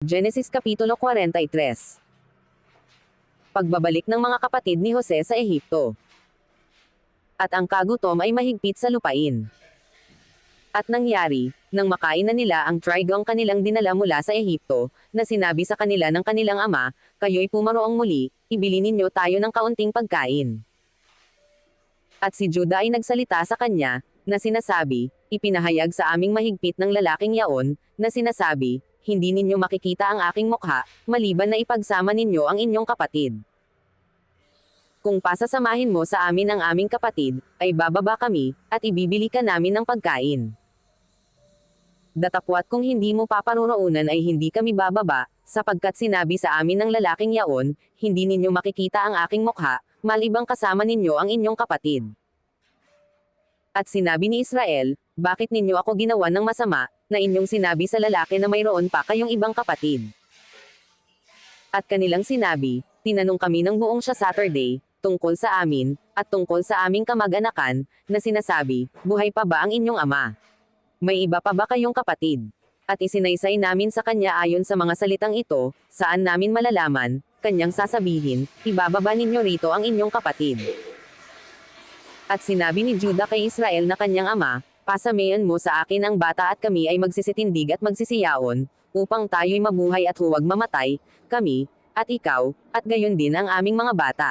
Genesis Kapitulo 43. Pagbabalik ng mga kapatid ni Jose sa Ehipto. At ang kagutom ay mahigpit sa lupain. At nangyari, nang makain na nila ang trigo ang kanilang dinala mula sa Ehipto, na sinabi sa kanila ng kanilang ama, "Kayo'y pumaroong muli, ibili ninyo tayo ng kaunting pagkain." At si Judah ay nagsalita sa kanya, na sinasabi, "Ipinahayag sa aming mahigpit ng lalaking yaon, na sinasabi, hindi ninyo makikita ang aking mukha, maliban na ipagsama ninyo ang inyong kapatid. Kung pasasamahin mo sa amin ang aming kapatid, ay bababa kami, at ibibili ka namin ng pagkain. Datapwat kung hindi mo paparoroonan ay hindi kami bababa, sapagkat sinabi sa amin ng lalaking yaon, hindi ninyo makikita ang aking mukha, malibang kasama ninyo ang inyong kapatid." At sinabi ni Israel, "Bakit ninyo ako ginawa ng masama, na inyong sinabi sa lalaki na mayroon pa kayong ibang kapatid?" At kanilang sinabi, "Tinanong kami ng buong siya Saturday, tungkol sa amin, at tungkol sa aming kamag-anakan, na sinasabi, buhay pa ba ang inyong ama? May iba pa ba kayong kapatid?" At isinaysay namin sa kanya ayon sa mga salitang ito, saan namin malalaman, kanyang sasabihin, "Ibababa ninyo rito ang inyong kapatid." At sinabi ni Judah kay Israel na kanyang ama, "Pasamayan mo sa akin ang bata at kami ay magsisitindig at magsisiyaon, upang tayo'y mabuhay at huwag mamatay, kami, at ikaw, at gayon din ang aming mga bata.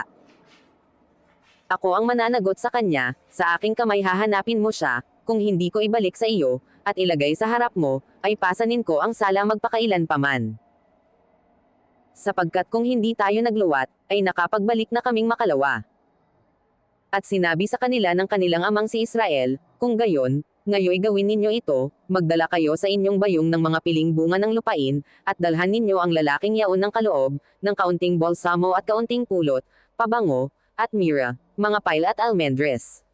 Ako ang mananagot sa kanya, sa aking kamay hahanapin mo siya, kung hindi ko ibalik sa iyo, at ilagay sa harap mo, ay pasanin ko ang sala magpakailan paman. Sapagkat kung hindi tayo nagluwat, ay nakapagbalik na kaming makalawa." At sinabi sa kanila ng kanilang amang si Israel, "Kung gayon, ngayoy gawin ninyo ito, magdala kayo sa inyong bayong ng mga piling bunga ng lupain, at dalhan ninyo ang lalaking yaon ng kaloob, ng kaunting balsamo at kaunting pulot, pabango, at mira, mga pile at almendres.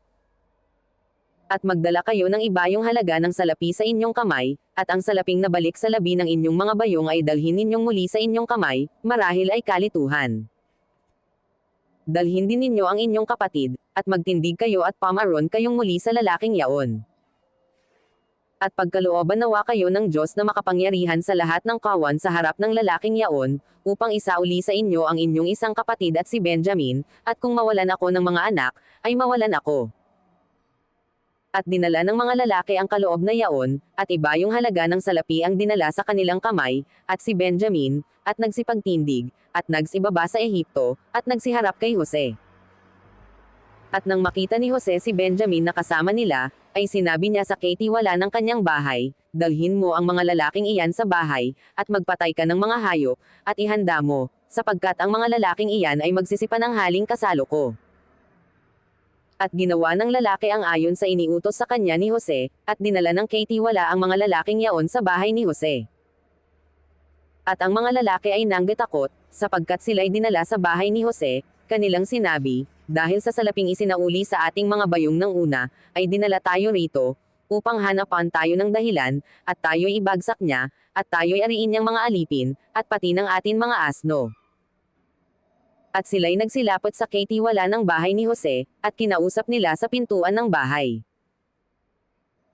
At magdala kayo ng ibayong halaga ng salapi sa inyong kamay, at ang salaping nabalik sa labi ng inyong mga bayong ay dalhin ninyong muli sa inyong kamay, marahil ay kalituhan. Dalhin din ninyo ang inyong kapatid, at magtindig kayo at pamaron kayong muli sa lalaking yaon. At pagkalooban nawa kayo ng Diyos na makapangyarihan sa lahat ng kawan sa harap ng lalaking yaon, upang isauli sa inyo ang inyong isang kapatid at si Benjamin, at kung mawalan ako ng mga anak, ay mawalan ako." At dinala ng mga lalaki ang kaloob na yaon, at ibayong halaga ng salapi ang dinala sa kanilang kamay, at si Benjamin, at nagsipagtindig, at nagsibaba sa Ehipto, at nagsiharap kay Jose. At nang makita ni Jose si Benjamin na kasama nila, ay sinabi niya sa katiwala ng kanyang bahay, "Dalhin mo ang mga lalaking iyan sa bahay, at magpatay ka ng mga hayop, at ihanda mo, sapagkat ang mga lalaking iyan ay magsisipan ng haling kasalo ko." At ginawa ng lalaki ang ayon sa iniutos sa kanya ni Jose, at dinala ng katiwala ang mga lalaking yaon sa bahay ni Jose. At ang mga lalaki ay nanggatakot, sapagkat sila'y dinala sa bahay ni Jose, kanilang sinabi, "Dahil sa salaping isinauli sa ating mga bayong ng una, ay dinala tayo rito, upang hanapan tayo ng dahilan, at tayo'y ibagsak niya, at tayo'y ariin niyang mga alipin, at pati ng atin mga asno." At sila'y nagsilapot sa katiwala ng bahay ni Jose, at kinausap nila sa pintuan ng bahay.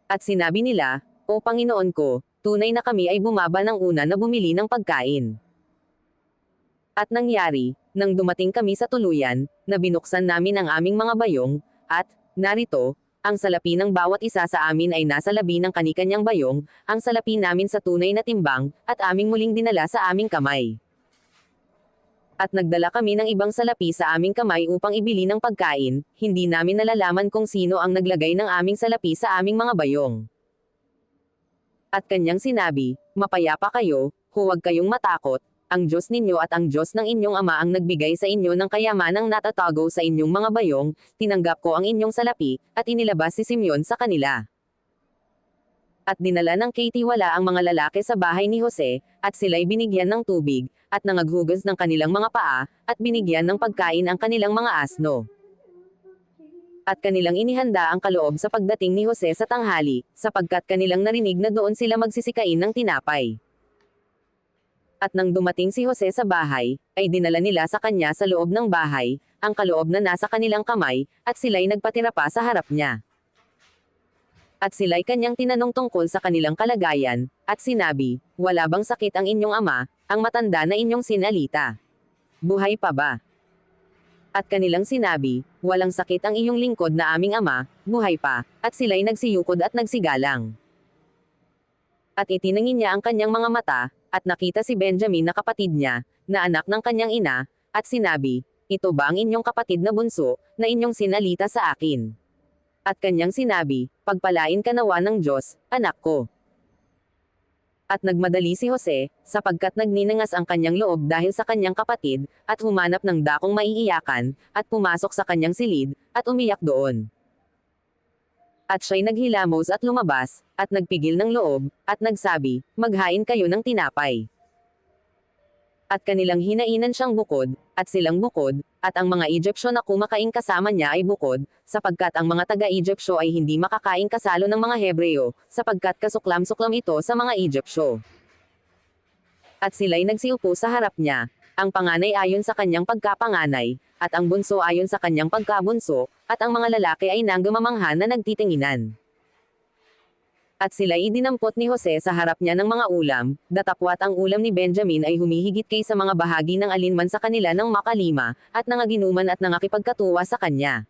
At sinabi nila, "O Panginoon ko, tunay na kami ay bumaba ng una na bumili ng pagkain. At nangyari, nang dumating kami sa tuluyan, na binuksan namin ang aming mga bayong, at, narito, ang salapi ng bawat isa sa amin ay nasa labi ng kanikanyang bayong, ang salapi namin sa tunay na timbang, at aming muling dinala sa aming kamay. At nagdala kami ng ibang salapi sa aming kamay upang ibili ng pagkain, hindi namin nalalaman kung sino ang naglagay ng aming salapi sa aming mga bayong." At kanyang sinabi, "Mapayapa kayo, huwag kayong matakot, ang Diyos ninyo at ang Diyos ng inyong ama ang nagbigay sa inyo ng kayamanang natatago sa inyong mga bayong, tinanggap ko ang inyong salapi, at inilabas si Simeon sa kanila." At dinala ng katiwala ang mga lalaki sa bahay ni Jose, at sila'y binigyan ng tubig, at nangaghugas ng kanilang mga paa, at binigyan ng pagkain ang kanilang mga asno. At kanilang inihanda ang kaloob sa pagdating ni Jose sa tanghali, sapagkat kanilang narinig na doon sila magsisikain ng tinapay. At nang dumating si Jose sa bahay, ay dinala nila sa kanya sa loob ng bahay, ang kaloob na nasa kanilang kamay, at sila'y nagpatira pa sa harap niya. At sila'y kanyang tinanong tungkol sa kanilang kalagayan, at sinabi, "Wala bang sakit ang inyong ama?" ang matanda na inyong sinalita. Buhay pa ba? At kanilang sinabi, walang sakit ang iyong lingkod na aming ama, buhay pa, at sila'y nagsiyukod at nagsigalang. At itinangin niya ang kanyang mga mata, at nakita si Benjamin na kapatid niya, na anak ng kanyang ina, at sinabi, ito ba ang inyong kapatid na bunso, na inyong sinalita sa akin? At kanyang sinabi, pagpalain ka nawa ng Diyos, anak ko. At nagmadali si Jose, sapagkat nagninangas ang kanyang loob dahil sa kanyang kapatid, at humanap ng dakong maiiyakan, at pumasok sa kanyang silid, at umiyak doon. At siya'y naghilamos at lumabas, at nagpigil ng loob, at nagsabi, maghain kayo ng tinapay. At kanilang hinainan siyang bukod, at silang bukod, at ang mga Egyptyo na kumakain kasama niya ay bukod, sapagkat ang mga taga-Egyptyo ay hindi makakain kasalo ng mga Hebreo, sapagkat kasuklam-suklam ito sa mga Egyptyo. At sila'y nagsiupo sa harap niya, ang panganay ayon sa kanyang pagkapanganay, at ang bunso ayon sa kanyang pagkabunso, at ang mga lalaki ay nanggamamangha na nagtitinginan. At sila'y idinampot ni Jose sa harap niya ng mga ulam, datapwat ang ulam ni Benjamin ay humihigit kaysa mga bahagi ng alinman sa kanila ng makalima, at nangaginuman at nangakipagkatuwa sa kanya.